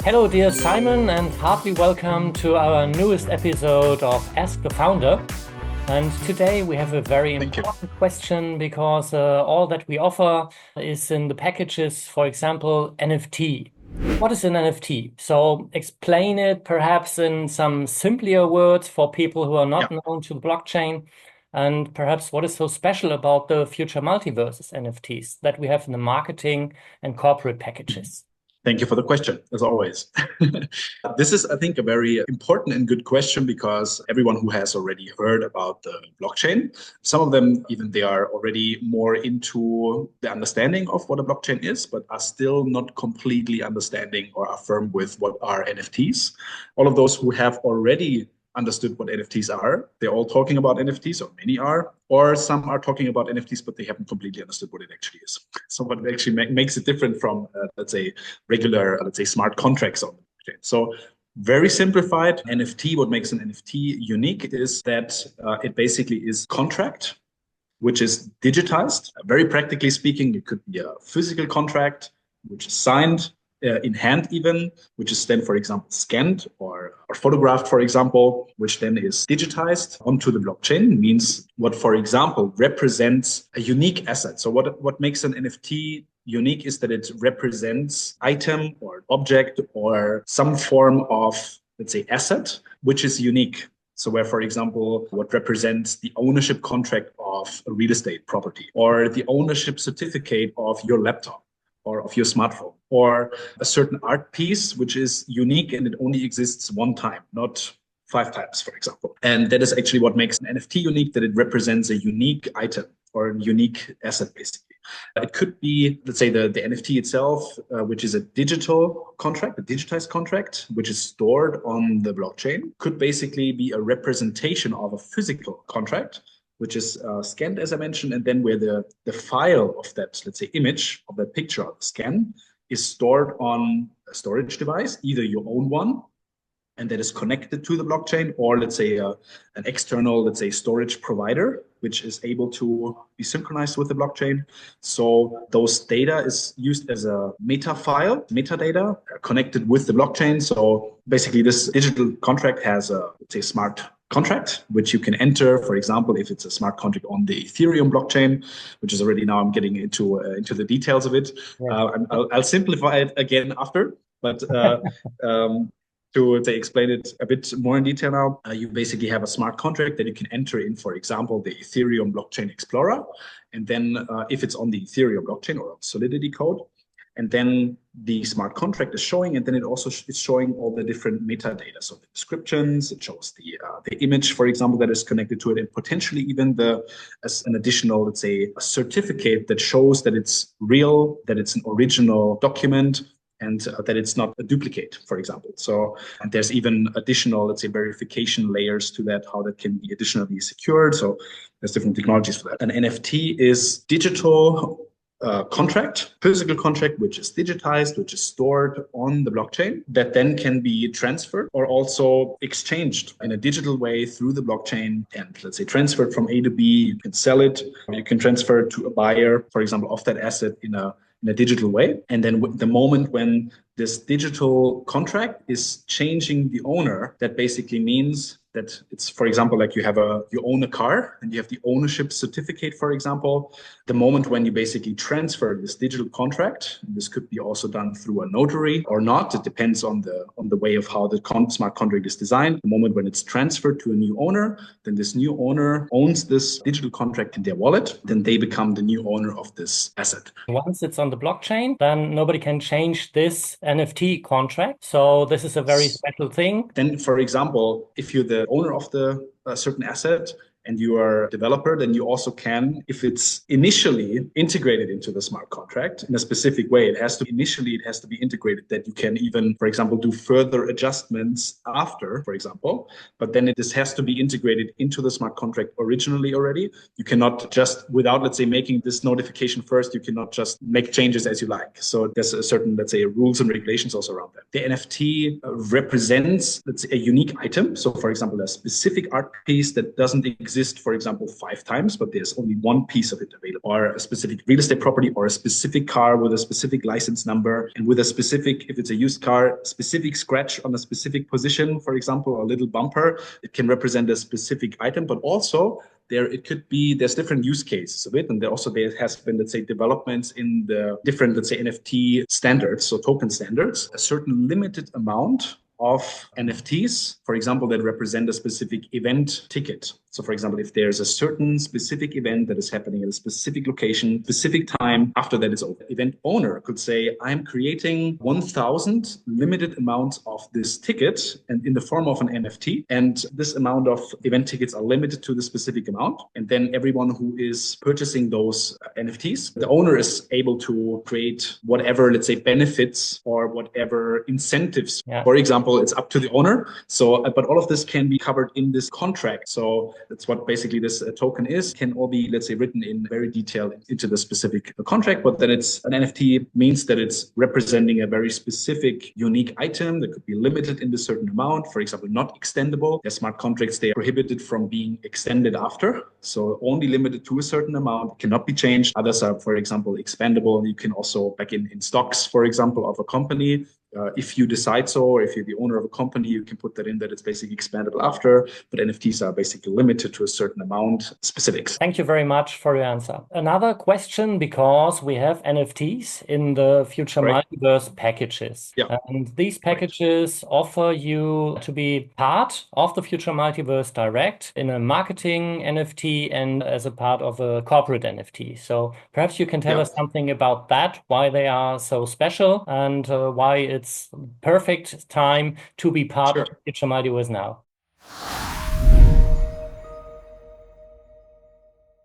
Hello, dear Simon, and heartily welcome to our newest episode of Ask the Founder. And today we have a very important question because all that we offer is in the packages, for example, NFT. What is an NFT? So explain it perhaps in some simpler words for people who are not known to the blockchain. And perhaps what is so special about the Future Multiverse NFTs that we have in the marketing and corporate packages? Thank you for the question, as always. This is, I think, a very important and good question because everyone who has already heard about the blockchain, some of them, even they are already more into the understanding of what a blockchain is, but are still not completely understanding or are firm with what are NFTs. All of those who have already understood what NFTs are, they're all talking about NFTs, or many are, or some are talking about NFTs, but they haven't completely understood what it actually is. So what actually makes it different from, let's say, regular, let's say, smart contracts on the blockchain. So very simplified, NFT, what makes an NFT unique is that it basically is contract, which is digitized. Very practically speaking, it could be a physical contract, which is signed in hand even, which is then, for example, scanned or photographed, for example, which then is digitized onto the blockchain, means what, for example, represents a unique asset. So what makes an NFT unique is that it represents item or object or some form of, let's say, asset, which is unique. So where, for example, what represents the ownership contract of a real estate property or the ownership certificate of your laptop or of your smartphone, or a certain art piece, which is unique and it only exists one time, not 5 times, for example. And that is actually what makes an NFT unique, that it represents a unique item or a unique asset, basically. It could be, let's say, the NFT itself, which is a digital contract, a digitized contract, which is stored on the blockchain, could basically be a representation of a physical contract, which is scanned, as I mentioned, and then where the file of that, let's say, image of that picture of the scan is stored on a storage device, either your own one, and that is connected to the blockchain, or let's say an external, let's say, storage provider, which is able to be synchronized with the blockchain. So those data is used as a meta file, metadata, connected with the blockchain. So basically this digital contract has a, let's say, smart contract, which you can enter, for example, if it's a smart contract on the Ethereum blockchain, which is already now I'm getting into the details of it. Yeah. I'll simplify it again after, but to explain it a bit more in detail now, you basically have a smart contract that you can enter in, for example, the Ethereum blockchain explorer. And then if it's on the Ethereum blockchain or on Solidity code, and then the smart contract is showing, and then it also is showing all the different metadata. So the descriptions, it shows the image, for example, that is connected to it, and potentially even as an additional, let's say, a certificate that shows that it's real, that it's an original document, and that it's not a duplicate, for example. So and there's even additional, let's say, verification layers to that, how that can be additionally secured. So there's different technologies for that. An NFT is digital contract, physical contract, which is digitized, which is stored on the blockchain, that then can be transferred or also exchanged in a digital way through the blockchain and, let's say, transferred from A to B. You can sell it, or you can transfer it to a buyer, for example, of that asset in a digital way. And then the moment when this digital contract is changing the owner, that basically means that it's, for example, like you own a car and you have the ownership certificate, for example. The moment when you basically transfer this digital contract, and this could be also done through a notary or not, it depends on the way of how the smart contract is designed. The moment when it's transferred to a new owner, then this new owner owns this digital contract in their wallet, then they become the new owner of this asset. Once it's on the blockchain, then nobody can change this NFT contract. So this is a very special thing. Then, for example, if you're the owner of the certain asset and you are a developer, then you also can, if it's initially integrated into the smart contract in a specific way, it has to be integrated that you can even, for example, do further adjustments after, for example, but then this has to be integrated into the smart contract originally already. You cannot just, without, let's say, making this notification first, you cannot just make changes as you like. So there's a certain, let's say, rules and regulations also around that. The NFT represents, let's say, a unique item. So for example, a specific art piece that doesn't exist exist, for example, 5 times, but there's only one piece of it available, or a specific real estate property, or a specific car with a specific license number, and with a specific, if it's a used car, specific scratch on a specific position, for example, a little bumper, it can represent a specific item. But also there's different use cases of it. And there has been, let's say, developments in the different, let's say, NFT standards, so token standards, a certain limited amount of NFTs, for example, that represent a specific event ticket. So, for example, if there's a certain specific event that is happening at a specific location, specific time, after that is over, event owner could say, I'm creating 1,000 limited amounts of this ticket and in the form of an NFT. And this amount of event tickets are limited to the specific amount. And then everyone who is purchasing those NFTs, the owner is able to create whatever, let's say, benefits or whatever incentives. Yeah. For example, it's up to the owner. So, but all of this can be covered in this contract. So that's what basically this token is. Can all be, let's say, written in very detail into the specific contract. But then it's an NFT means that it's representing a very specific, unique item that could be limited in a certain amount. For example, not extendable. As smart contracts, they are prohibited from being extended after. So only limited to a certain amount, cannot be changed. Others are, for example, expandable. You can also, like in stocks, for example, of a company, if you decide so, or if you're the owner of a company, you can put that in that it's basically expandable after, but NFTs are basically limited to a certain amount specifics. Thank you very much for your answer. Another question, because we have NFTs in the Future Multiverse packages. Yeah. And these packages offer you to be part of the Future Multiverse direct in a marketing NFT and as a part of a corporate NFT. So perhaps you can tell us something about that, why they are so special and why it's perfect time to be part of Future Multiverse now.